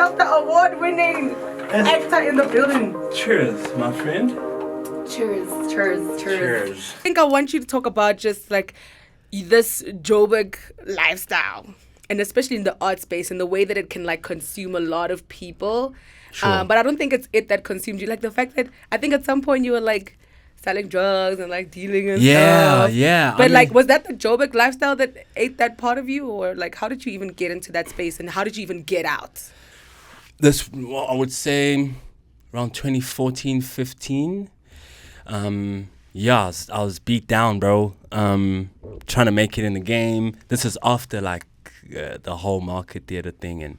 got the award-winning actor in the building. Cheers, my friend. Cheers. I think I want you to talk about just like this Joburg lifestyle, and especially in the art space and the way that it can like consume a lot of people. Sure. But I don't think it's it that consumed you. Like the fact that I think at some point you were like selling drugs and like dealing and stuff. Yeah. But like, was that the Joburg lifestyle that ate that part of you, or like, how did you even get into that space and how did you even get out? I would say around 2014, 15. I was beat down, bro. Trying to make it in the game. This is after like the whole market theater thing and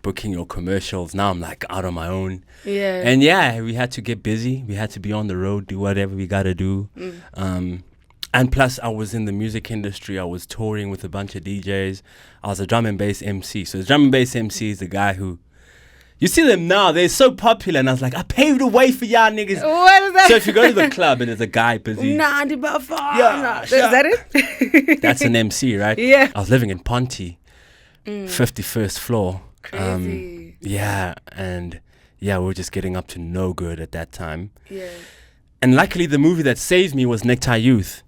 booking your commercials. Now I'm like out on my own. Yeah. And we had to get busy. We had to be on the road, do whatever we got to do. And plus, I was in the music industry. I was touring with a bunch of DJs. I was a drum and bass MC. So the drum and bass MC is the guy who... You see them now, they're so popular, and I was like, I paved the way for y'all niggas. What is that? So if you go to the club and there's a guy busy, is that it? that's an MC, right? Yeah. I was living in Ponty, 51st floor. Crazy. And we were just getting up to no good at that time. Yeah. And luckily, the movie that saved me was Necktie Youth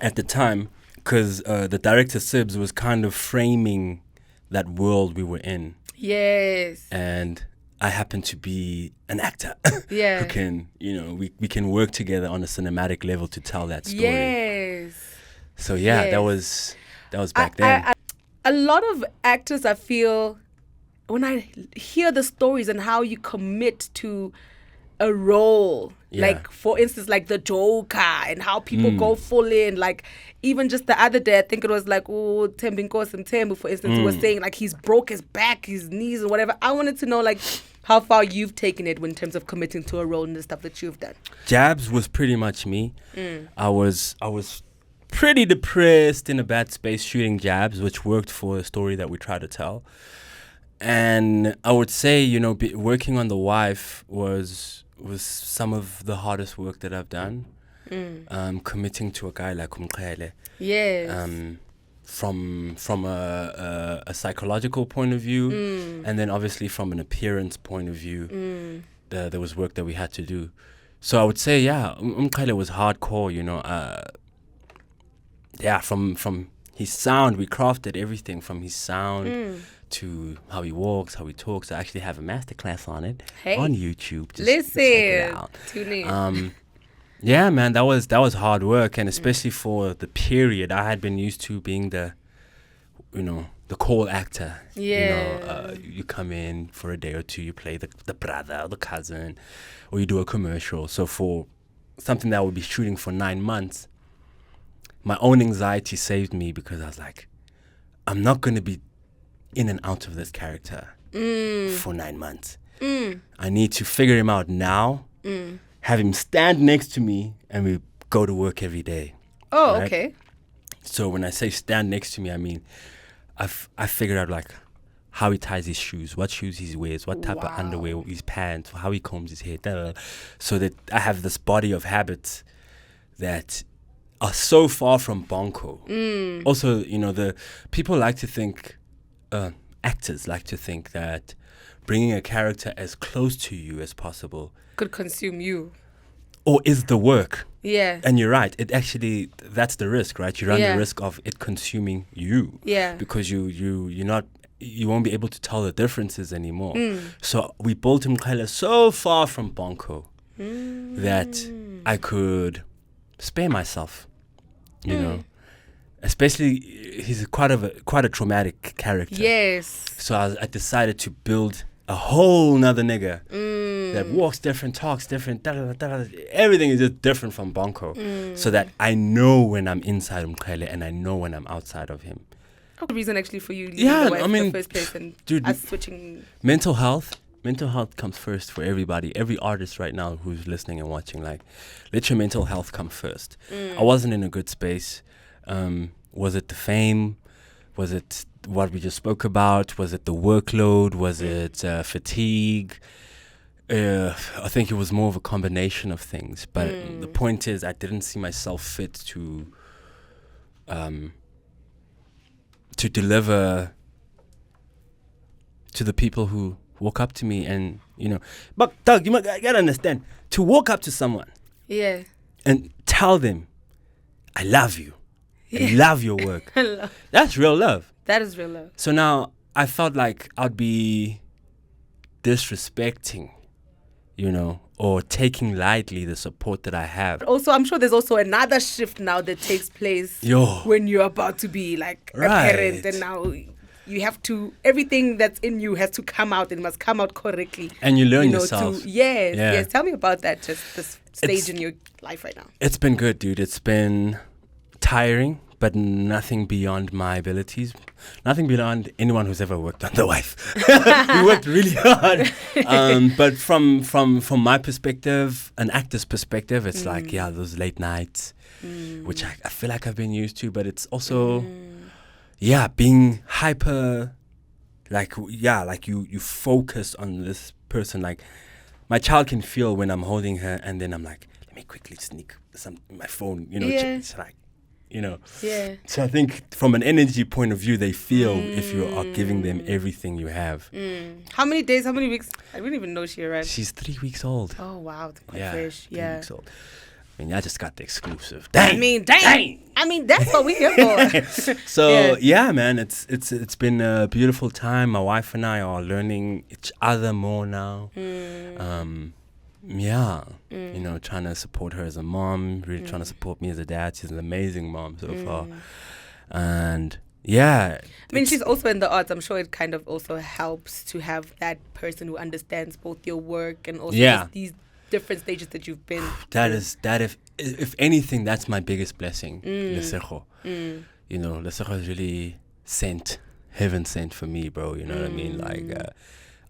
at the time, because the director Sibs was kind of framing that world we were in. Yes. And I happen to be an actor Yeah. who can, we can work together on a cinematic level to tell that story. Yes. So Yes. that was back then. A lot of actors, I feel, when I hear the stories and how you commit to a role, like for instance, like the Joker, and how people go full in, like even just the other day, I think it was like, Tembu, for instance, who was saying like he's broke his back, his knees, or whatever. I wanted to know like how far you've taken it in terms of committing to a role and the stuff that you've done. Jabz was pretty much me. I was pretty depressed, in a bad space, shooting Jabz, which worked for the story that we try to tell. And I would say, working on The Wife was some of the hardest work that I've done. Committing to a guy like Umqele. Yes. From a psychological point of view, and then obviously from an appearance point of view, there was work that we had to do. So I would say, Umqele was hardcore, from his sound, we crafted everything from his sound to how he walks, how he talks. I actually have a masterclass on it on YouTube. Just check it out. Tune in. Yeah, man, that was hard work, and especially for the period, I had been used to being the call actor. Yeah. You come in for a day or two, you play the brother or the cousin, or you do a commercial. So for something that I would be shooting for 9 months, my own anxiety saved me, because I was like, I'm not going to be in and out of this character for 9 months. I need to figure him out now, have him stand next to me, and we go to work every day. Oh, right? okay. So when I say stand next to me, I mean, I figured out like how he ties his shoes, what shoes he wears, what type of underwear, his pants, how he combs his hair, so that I have this body of habits that are so far from Bonko. Also, the people like to think, actors like to think that bringing a character as close to you as possible could consume you, or is the work. Yeah. And you're right. It actually, that's the risk, right? You run the risk of it consuming you. Yeah. Because you won't be able to tell the differences anymore. So we built Umqele so far from Bonko that I could spare myself, Especially, he's quite a traumatic character. Yes. So I decided to build a whole nother nigga that walks different, talks different, everything is just different from Bonko, so that I know when I'm inside Umqele and I know when I'm outside of him. The reason actually for you leaving the Wife in the first place and us switching. Mental health comes first for everybody. Every artist right now who's listening and watching, like, let your mental health come first. I wasn't in a good space. Was it the fame? Was it what we just spoke about? Was it the workload? Was it fatigue? I think it was more of a combination of things. But the point is, I didn't see myself fit to deliver to the people who walk up to me and, but Doug, you gotta understand, to walk up to someone Yeah. and tell them, I love you. I love your work. That's real love. That is real love. So now I felt like I'd be disrespecting, or taking lightly the support that I have. Also, I'm sure there's also another shift now that takes place when you're about to be like a parent, and now you have to, everything that's in you has to come out and must come out correctly. And you learn yourself. Yes. Tell me about that, just this stage in your life right now. It's been good, dude. It's been tiring, but nothing beyond my abilities. Nothing beyond anyone who's ever worked on The Wife. We worked really hard. But from my perspective, an actor's perspective, it's like, those late nights, which I feel like I've been used to, but it's also, being hyper, like you focus on this person. Like, my child can feel when I'm holding her, and then I'm like, let me quickly sneak my phone, it's like, So I think from an energy point of view, they feel if you are giving them everything you have. How many days, how many weeks? I didn't even know she arrived. She's 3 weeks old. Oh, wow. Quite fresh. 3 weeks old. I mean, I just got the exclusive. Dang. I mean, that's what we're here for. So, man, it's been a beautiful time. My wife and I are learning each other more now. Trying to support her as a mom, really trying to support me as a dad. She's an amazing mom so far. And I mean, she's also in the arts. I'm sure it kind of also helps to have that person who understands both your work and also just these different stages that you've been. If anything, that's my biggest blessing. Lesego. Lesego is really heaven sent for me, bro. You know what I mean? Like,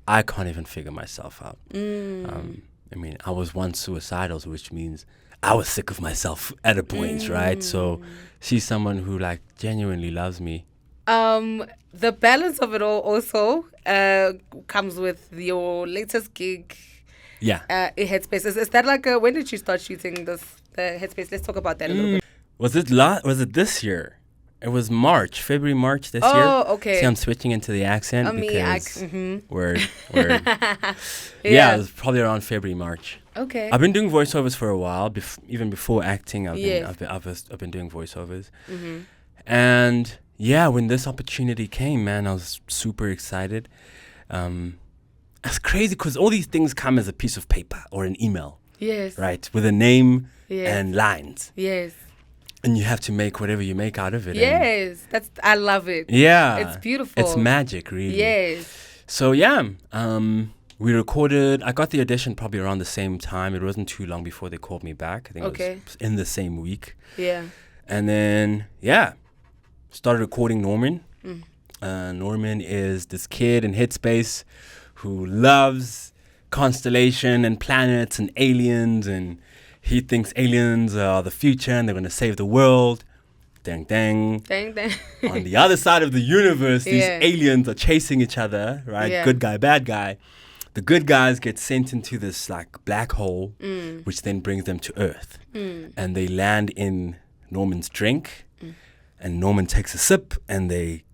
I can't even figure myself out. I was once suicidal, which means I was sick of myself at a point, right? So she's someone who like genuinely loves me. The balance of it all also comes with your latest gig. Headspace. Is that like when did you start shooting the Headspace? Let's talk about that a little bit. Was it this year? It was February, March this year. Oh, okay. See, I'm switching into the accent because word. Yeah, it was probably around February, March. Okay. I've been doing voiceovers for a while, even before acting. I've been doing voiceovers, and when this opportunity came, man, I was super excited. It's crazy because all these things come as a piece of paper or an email. Yes. Right, with a name and lines. Yes. And you have to make whatever you make out of it. Yes, I love it. Yeah. It's beautiful. It's magic, really. Yes. So, we recorded. I got the audition probably around the same time. It wasn't too long before they called me back. I think it was in the same week. Yeah. And then, started recording Norman. Norman is this kid in Headspace who loves constellation and planets and aliens, and he thinks aliens are the future and they're going to save the world. Dang, dang. Dang, dang. On the other side of the universe, these aliens are chasing each other, right? Yeah. Good guy, bad guy. The good guys get sent into this like black hole, which then brings them to Earth. And they land in Norman's drink, and Norman takes a sip, and they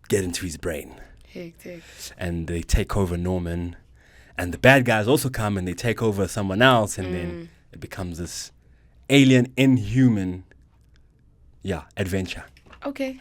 get into his brain. Hectic. And they take over Norman. And the bad guys also come and they take over someone else, and then it becomes this alien inhuman adventure. Okay.